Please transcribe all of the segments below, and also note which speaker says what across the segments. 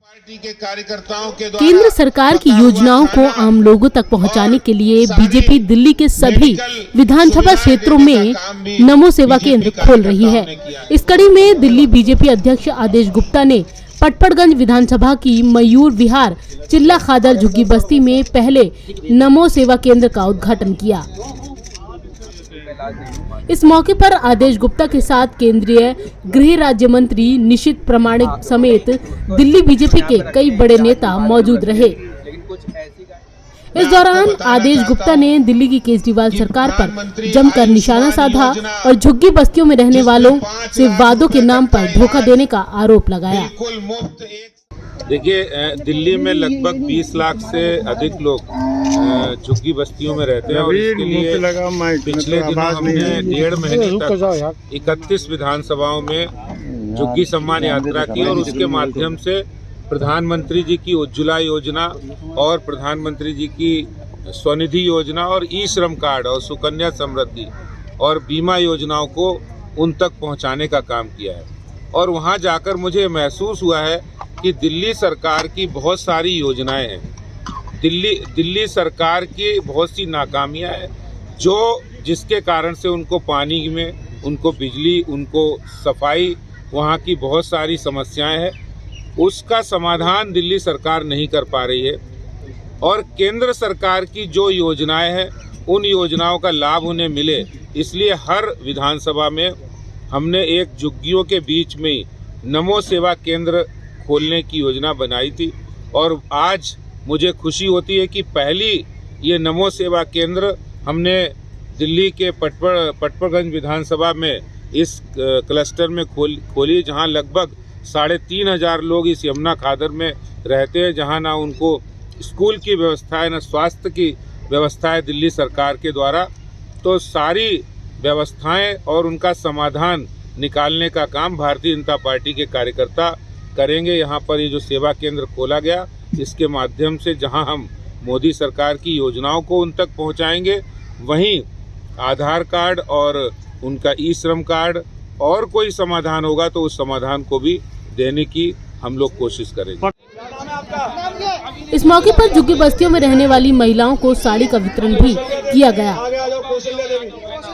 Speaker 1: Party के कार्यकर्ताओं के द्वारा
Speaker 2: केंद्र सरकार की योजनाओं को आम लोगों तक पहुंचाने के लिए बीजेपी दिल्ली के सभी विधानसभा क्षेत्रों में नमो सेवा केंद्र खोल रही है। इस कड़ी में दिल्ली बीजेपी अध्यक्ष आदेश गुप्ता ने पटपड़गंज विधानसभा की मयूर विहार चिल्ला खादर झुग्गी बस्ती में पहले नमो सेवा केंद्र का उद्घाटन किया। इस मौके पर आदेश गुप्ता के साथ केंद्रीय गृह राज्य मंत्री निशित प्रामाणिक समेत दिल्ली बीजेपी के कई बड़े नेता मौजूद रहे। इस दौरान आदेश गुप्ता ने दिल्ली की केजरीवाल सरकार पर जमकर निशाना साधा और झुग्गी बस्तियों में रहने वालों से वादों के नाम पर धोखा देने का आरोप लगाया।
Speaker 3: देखिए, दिल्ली में लगभग 20 लाख से अधिक लोग झुग्गी बस्तियों में रहते हैं और इसके लिए पिछले दिनों हमने 1.5 महीने तक 31 विधानसभाओं में झुग्गी सम्मान यात्रा की और उसके माध्यम से प्रधानमंत्री जी की उज्ज्वला योजना और प्रधानमंत्री जी की स्वनिधि योजना और ई श्रम कार्ड और सुकन्या समृद्धि और बीमा योजनाओं को उन तक पहुंचाने का काम किया है। और वहां जाकर मुझे महसूस हुआ है कि दिल्ली सरकार की बहुत सारी योजनाएं हैं, दिल्ली सरकार की बहुत सी नाकामियां हैं जिसके कारण से उनको पानी में, उनको बिजली, उनको सफाई, वहां की बहुत सारी समस्याएं हैं, उसका समाधान दिल्ली सरकार नहीं कर पा रही है। और केंद्र सरकार की जो योजनाएं हैं उन योजनाओं का लाभ उन्हें मिले, इसलिए हर विधानसभा में हमने एक झुग्गियों के बीच में नमो सेवा केंद्र खोलने की योजना बनाई थी। और आज मुझे खुशी होती है कि पहली ये नमो सेवा केंद्र हमने दिल्ली के पटपड़गंज विधानसभा में इस क्लस्टर में खोली, जहां लगभग 3,500 लोग इस यमुना खादर में रहते हैं, जहां ना उनको स्कूल की व्यवस्था है, ना स्वास्थ्य की व्यवस्था है दिल्ली सरकार के द्वारा। तो सारी व्यवस्थाएं और उनका समाधान निकालने का काम भारतीय जनता पार्टी के कार्यकर्ता करेंगे। यहाँ पर ये जो सेवा केंद्र खोला गया, इसके माध्यम से जहाँ हम मोदी सरकार की योजनाओं को उन तक पहुँचाएंगे, वहीं आधार कार्ड और उनका ई श्रम कार्ड और कोई समाधान होगा तो उस समाधान को भी देने की हम लोग कोशिश करेंगे।
Speaker 2: इस मौके पर झुग्गी बस्तियों में रहने वाली महिलाओं को साड़ी का वितरण भी किया गया।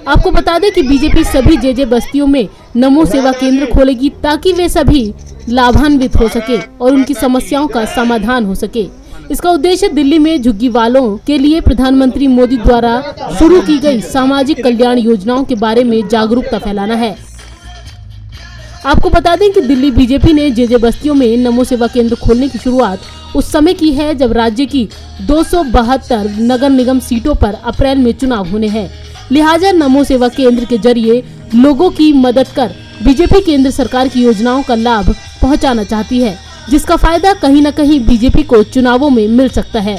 Speaker 2: आपको बता दें कि बीजेपी सभी जेजे बस्तियों में नमो सेवा केंद्र खोलेगी ताकि वे सभी लाभान्वित हो सके और उनकी समस्याओं का समाधान हो सके। इसका उद्देश्य दिल्ली में झुग्गी वालों के लिए प्रधानमंत्री मोदी द्वारा शुरू की गई सामाजिक कल्याण योजनाओं के बारे में जागरूकता फैलाना है। आपको बता दें कि दिल्ली बीजेपी ने जेजे बस्तियों में नमो सेवा केंद्र खोलने की शुरुआत उस समय की है जब राज्य की 272 नगर निगम सीटों पर अप्रैल में चुनाव होने हैं। लिहाजा नमो सेवा केंद्र के जरिए लोगों की मदद कर बीजेपी केंद्र सरकार की योजनाओं का लाभ पहुंचाना चाहती है, जिसका फायदा कहीं न कहीं बीजेपी को चुनावों में मिल सकता है।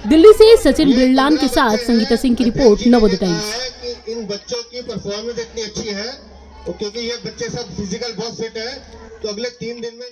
Speaker 2: दिल्ली से सचिन बिरलान के साथ संगीता सिंह की रिपोर्ट, नवोदय टाइम्स।
Speaker 1: इन बच्चों की परफॉर्मेंस इतनी अच्छी है क्योंकि ये बच्चे सब फिजिकल बहुत फिट है, तो अगले 3 दिन में